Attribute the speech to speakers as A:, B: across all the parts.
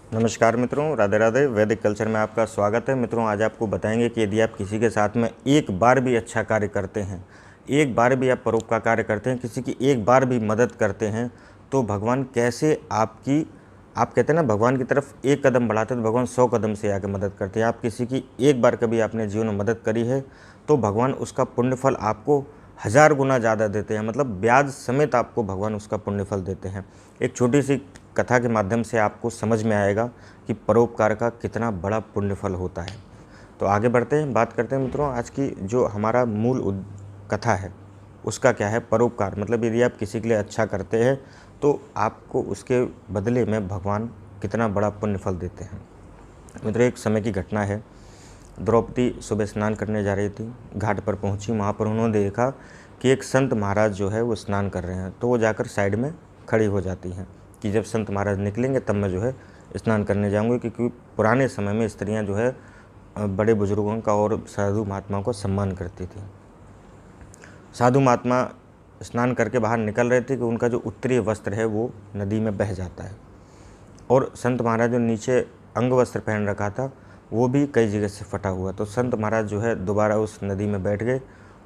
A: नमस्कार मित्रों, राधे राधे। वैदिक कल्चर में आपका स्वागत है। मित्रों, आज आपको बताएंगे कि यदि आप किसी के साथ में एक बार भी अच्छा कार्य करते हैं, एक बार भी आप परोपकार कार्य करते हैं, किसी की एक बार भी मदद करते हैं, तो भगवान कैसे आप कहते हैं ना, भगवान की तरफ एक कदम बढ़ाते हैं तो भगवान 100 कदम से आके मदद करते हैं। आप किसी की एक बार कभी आपने जीवन में मदद करी है तो भगवान उसका पुण्य फल आपको 1000 गुना ज़्यादा देते हैं। मतलब ब्याज समेत आपको भगवान उसका पुण्य फल देते हैं। एक छोटी सी कथा के माध्यम से आपको समझ में आएगा कि परोपकार का कितना बड़ा पुण्य फल होता है। तो आगे बढ़ते हैं, बात करते हैं मित्रों। आज की जो हमारा मूल कथा है उसका क्या है, परोपकार। मतलब यदि आप किसी के लिए अच्छा करते हैं तो आपको उसके बदले में भगवान कितना बड़ा पुण्य फल देते हैं। मित्रों, एक समय की घटना है। द्रौपदी सुबह स्नान करने जा रही थी, घाट पर पहुंची। वहाँ पर उन्होंने देखा कि एक संत महाराज जो है वो स्नान कर रहे हैं, तो वो जाकर साइड में खड़ी हो जाती हैं कि जब संत महाराज निकलेंगे तब मैं जो है स्नान करने जाऊंगी, क्योंकि पुराने समय में स्त्रियां जो है बड़े बुजुर्गों का और साधु महात्माओं का सम्मान करती थी। साधु महात्मा स्नान करके बाहर निकल रहे थे कि उनका जो उत्तरीय वस्त्र है वो नदी में बह जाता है, और संत महाराज जो नीचे अंग वस्त्र पहन रखा था वो भी कई जगह से फटा हुआ। तो संत महाराज जो है दोबारा उस नदी में बैठ गए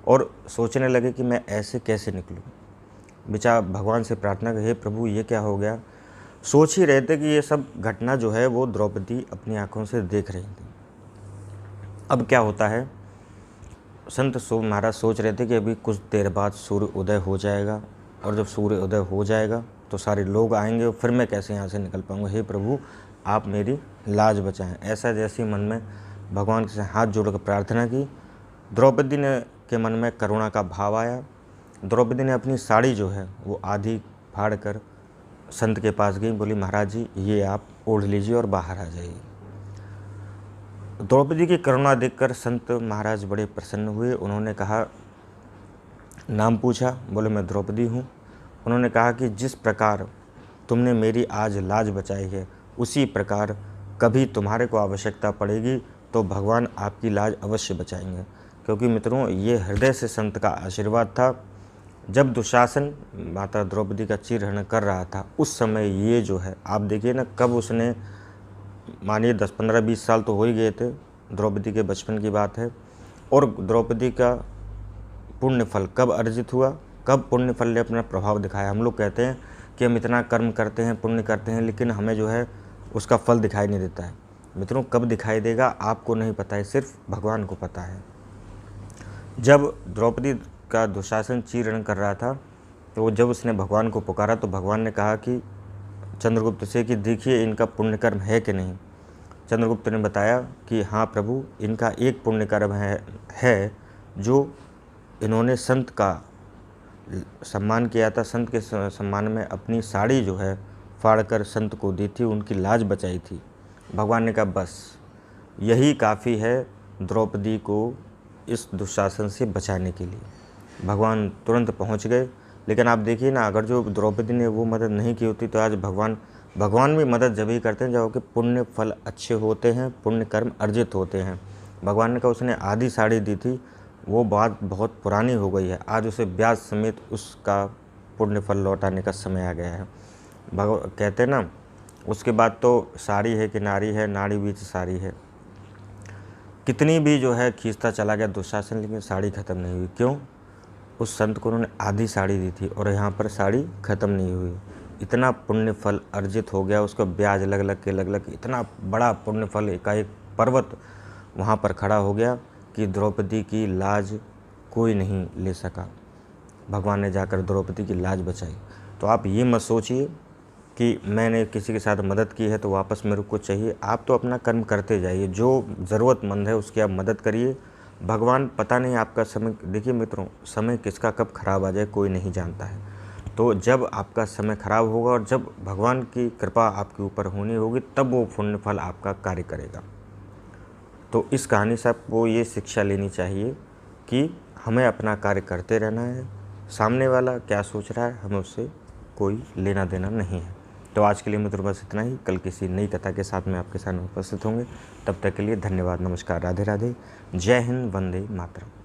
A: और सोचने लगे कि मैं ऐसे कैसे निकलूं। बेचारा भगवान से प्रार्थना कर, हे प्रभु ये क्या हो गया। सोच ही रहे थे कि ये सब घटना जो है वो द्रौपदी अपनी आंखों से देख रही थी। अब क्या होता है, संत महाराज सोच रहे थे कि अभी कुछ देर बाद सूर्य उदय हो जाएगा, और जब सूर्य उदय हो जाएगा तो सारे लोग आएंगे और फिर मैं कैसे यहाँ से निकल पाऊँगा। हे प्रभु आप मेरी लाज बचाएं। ऐसा जैसे मन में भगवान से हाथ जोड़कर प्रार्थना की, द्रौपदी ने के मन में करुणा का भाव आया। द्रौपदी ने अपनी साड़ी जो है वो आधी फाड़ कर संत के पास गई, बोली महाराज जी ये आप ओढ़ लीजिए और बाहर आ जाइए। द्रौपदी की करुणा देखकर संत महाराज बड़े प्रसन्न हुए। उन्होंने कहा, नाम पूछा, बोले मैं द्रौपदी हूँ। उन्होंने कहा कि जिस प्रकार तुमने मेरी आज लाज बचाई है उसी प्रकार कभी तुम्हारे को आवश्यकता पड़ेगी तो भगवान आपकी लाज अवश्य बचाएंगे। क्योंकि मित्रों ये हृदय से संत का आशीर्वाद था। जब दुशासन माता द्रौपदी का चीरहरण कर रहा था उस समय ये जो है, आप देखिए ना, कब उसने, मानिए 10 15 20 साल तो हो ही गए थे, द्रौपदी के बचपन की बात है, और द्रौपदी का पुण्य फल कब अर्जित हुआ, कब पुण्य फल ने अपना प्रभाव दिखाया। हम लोग कहते हैं कि हम इतना कर्म करते हैं, पुण्य करते हैं, लेकिन हमें जो है उसका फल दिखाई नहीं देता है। मित्रों कब दिखाई देगा आपको नहीं पता है, सिर्फ भगवान को पता है। जब द्रौपदी का दुशासन चीरहरण कर रहा था तो जब उसने भगवान को पुकारा तो भगवान ने कहा कि चंद्रगुप्त से कि देखिए इनका पुण्य कर्म है कि नहीं। चंद्रगुप्त ने बताया कि हाँ प्रभु, इनका एक पुण्य कर्म है जो इन्होंने संत का सम्मान किया था। संत के सम्मान में अपनी साड़ी जो है फाड़ कर संत को दी थी, उनकी लाज बचाई थी। भगवान ने कहा बस यही काफ़ी है द्रौपदी को इस दुशासन से बचाने के लिए। भगवान तुरंत पहुंच गए। लेकिन आप देखिए ना, अगर जो द्रौपदी ने वो मदद नहीं की होती तो आज भगवान भी मदद जब ही करते हैं जब कि पुण्य फल अच्छे होते हैं, पुण्य कर्म अर्जित होते हैं। भगवान ने कहा उसने आधी साड़ी दी थी, वो बात बहुत पुरानी हो गई है, आज उसे ब्याज समेत उसका पुण्य फल लौटाने का समय आ गया है। कहते हैं ना, उसके बाद तो साड़ी है कि नारी है, नाड़ी बीच साड़ी है। कितनी भी जो है खींचता चला गया दुशासन, लेकिन साड़ी ख़त्म नहीं हुई। क्यों? उस संत को उन्होंने आधी साड़ी दी थी और यहाँ पर साड़ी ख़त्म नहीं हुई। इतना पुण्य फल अर्जित हो गया, उसका ब्याज लग लग के इतना बड़ा पुण्य फल, एकाएक पर्वत वहाँ पर खड़ा हो गया कि द्रौपदी की लाज कोई नहीं ले सका। भगवान ने जाकर द्रौपदी की लाज बचाई। तो आप ये मत सोचिए कि मैंने किसी के साथ मदद की है तो वापस मेरे को चाहिए। आप तो अपना कर्म करते जाइए, जो ज़रूरतमंद है उसकी आप मदद करिए। भगवान पता नहीं आपका समय, देखिए मित्रों समय किसका कब खराब आ जाए कोई नहीं जानता है। तो जब आपका समय खराब होगा और जब भगवान की कृपा आपके ऊपर होनी होगी तब वो पुण्य फल आपका कार्य करेगा। तो इस कहानी से आपको ये शिक्षा लेनी चाहिए कि हमें अपना कार्य करते रहना है। सामने वाला क्या सोच रहा है हमें उससे कोई लेना देना नहीं है। तो आज के लिए मित्रों बस इतना ही। कल किसी नई कथा के साथ में आपके सामने उपस्थित होंगे। तब तक के लिए धन्यवाद, नमस्कार, राधे राधे, जय हिंद, वंदे मातरम।